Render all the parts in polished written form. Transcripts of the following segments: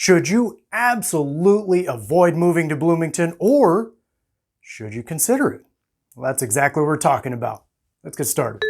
Should you absolutely avoid moving to Bloomington, or should you consider it? Well, that's exactly what we're talking about. Let's get started.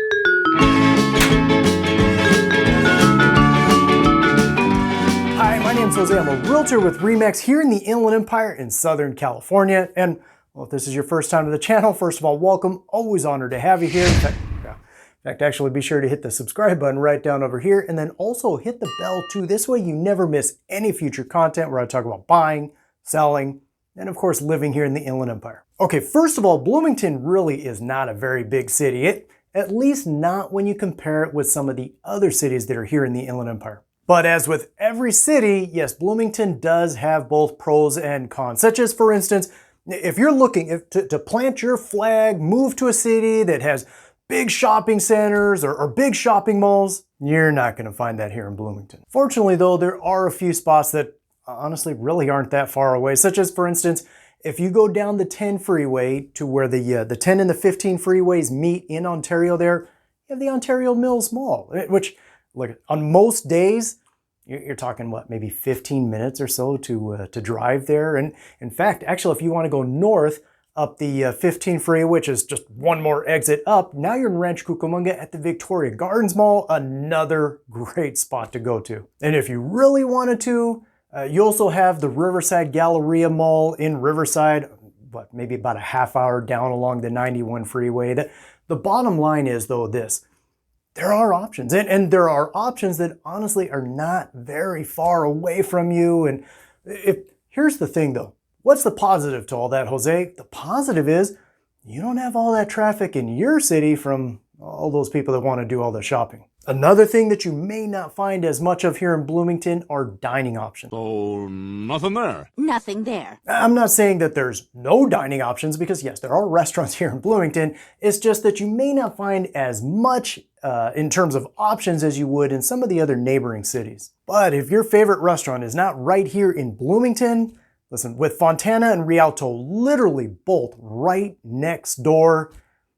Hi, my name's Jose. I'm a realtor with RE/MAX here in the Inland Empire in Southern California. And well, if this is your first time to the channel, first of all, welcome. Always honored to have you here. In fact, actually be sure to hit the subscribe button right down over here, and then also hit the bell too. This way you never miss any future content where I talk about buying, selling, and of course living here in the Inland Empire. Okay, first of all, Bloomington really is not a very big city. At least not when you compare it with some of the other cities that are here in the Inland Empire. But as with every city, yes, Bloomington does have both pros and cons, such as, for instance, if you're looking to plant your flag, move to a city that has big shopping centers or big shopping malls, you're not going to find that here in Bloomington. Fortunately though, there are a few spots that honestly really aren't that far away, such as, for instance, if you go down the 10 freeway to where the 10 and the 15 freeways meet in Ontario there, you have the Ontario Mills Mall, which, look, on most days, you're talking, what, maybe 15 minutes or so to drive there. And in fact, actually, if you want to go north, up the 15 freeway, which is just one more exit up, now you're in Rancho Cucamonga at the Victoria Gardens Mall, another great spot to go to. And if you really wanted to, you also have the Riverside Galleria Mall in Riverside, what, maybe about a half hour down along the 91 freeway. The bottom line is, though, this: there are options, and there are options that honestly are not very far away from you. And here's the thing, though. What's the positive to all that, Jose? The positive is you don't have all that traffic in your city from all those people that want to do all the shopping. Another thing that you may not find as much of here in Bloomington are dining options. So, nothing there? Nothing there. I'm not saying that there's no dining options, because yes, there are restaurants here in Bloomington. It's just that you may not find as much in terms of options as you would in some of the other neighboring cities. But if your favorite restaurant is not right here in Bloomington, listen, with Fontana and Rialto literally both right next door,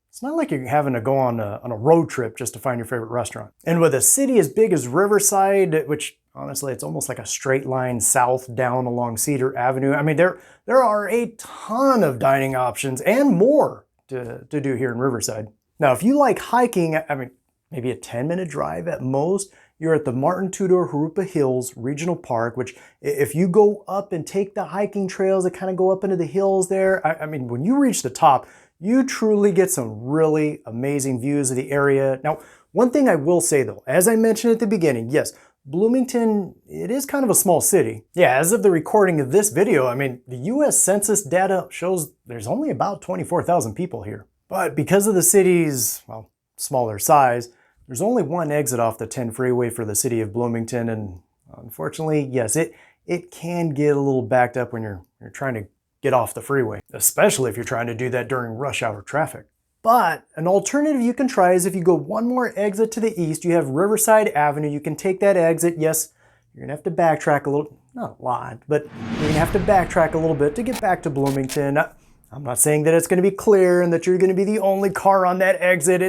it's not like you're having to go on a road trip just to find your favorite restaurant. And with a city as big as Riverside, which honestly, it's almost like a straight line south down along Cedar Avenue, I mean, there are a ton of dining options and more to do here in Riverside. Now, if you like hiking, I mean, maybe a 10-minute drive at most, you're at the Martin Tudor Jurupa Hills Regional Park, which if you go up and take the hiking trails that kind of go up into the hills there, I mean, when you reach the top, you truly get some really amazing views of the area. Now, one thing I will say though, as I mentioned at the beginning, yes, Bloomington, it is kind of a small city. Yeah, as of the recording of this video, I mean, the US Census data shows there's only about 24,000 people here. But because of the city's, well, smaller size, there's only one exit off the 10 freeway for the city of Bloomington, and unfortunately, yes, it can get a little backed up when you're trying to get off the freeway, especially if you're trying to do that during rush hour traffic. But an alternative you can try is if you go one more exit to the east, you have Riverside Avenue. You can take that exit. Yes, you're gonna have to backtrack a little, not a lot, but you're gonna have to backtrack a little bit to get back to Bloomington. I'm not saying that it's gonna be clear and that you're gonna be the only car on that exit.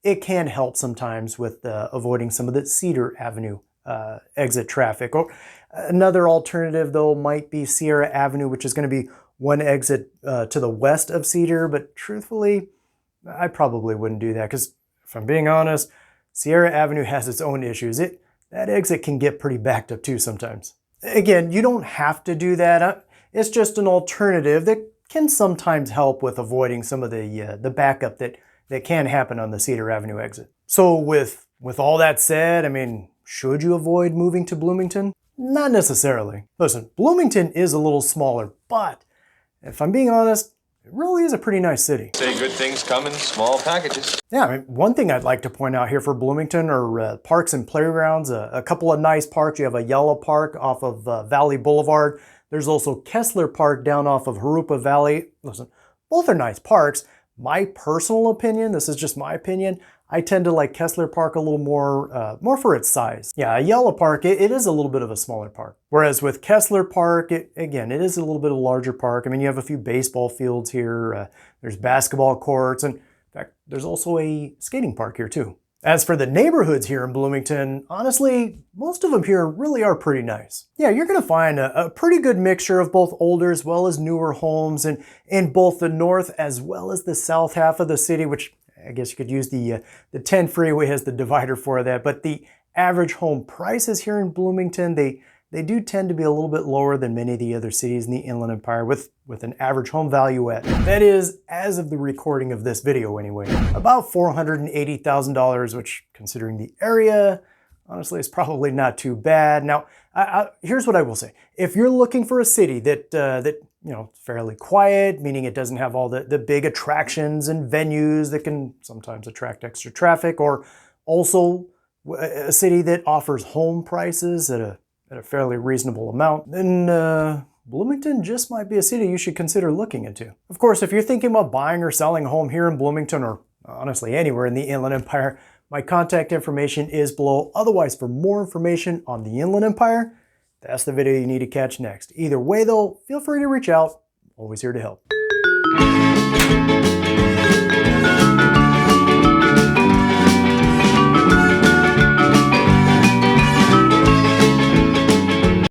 It can help sometimes with avoiding some of the Cedar Avenue exit traffic. Or another alternative though might be Sierra Avenue, which is going to be one exit to the west of Cedar, but truthfully, I probably wouldn't do that, because if I'm being honest, Sierra Avenue has its own issues. That exit can get pretty backed up too sometimes. Again, you don't have to do that. It's just an alternative that can sometimes help with avoiding some of the backup that can happen on the Cedar Avenue exit. So with all that said, I mean, should you avoid moving to Bloomington? Not necessarily. Listen, Bloomington is a little smaller, but if I'm being honest, it really is a pretty nice city. Say good things come in small packages. Yeah, I mean, one thing I'd like to point out here for Bloomington are parks and playgrounds. A couple of nice parks. You have a Yellow Park off of Valley Boulevard. There's also Kessler Park down off of Jurupa Valley. Listen, both are nice parks. My personal opinion, this is just my opinion, I tend to like Kessler Park a little more for its size. Yeah, Yellow Park, it is a little bit of a smaller park. Whereas with Kessler Park, again, it is a little bit of a larger park. I mean, you have a few baseball fields here, there's basketball courts, and in fact, there's also a skating park here too. As for the neighborhoods here in Bloomington, honestly, most of them here really are pretty nice. Yeah, you're going to find a pretty good mixture of both older as well as newer homes in both the north as well as the south half of the city, which I guess you could use the 10 freeway as the divider for that. But the average home prices here in Bloomington, they do tend to be a little bit lower than many of the other cities in the Inland Empire with an average home value at, that is, as of the recording of this video anyway, about $480,000, which considering the area, honestly, is probably not too bad. Now, here's what I will say. If you're looking for a city that you know, fairly quiet, meaning it doesn't have all the big attractions and venues that can sometimes attract extra traffic, or also a city that offers home prices at a fairly reasonable amount, then Bloomington just might be a city you should consider looking into. Of course, if you're thinking about buying or selling a home here in Bloomington, or honestly anywhere in the Inland Empire, my contact information is below. Otherwise, for more information on the Inland Empire, that's the video you need to catch next. Either way though, feel free to reach out. Always here to help.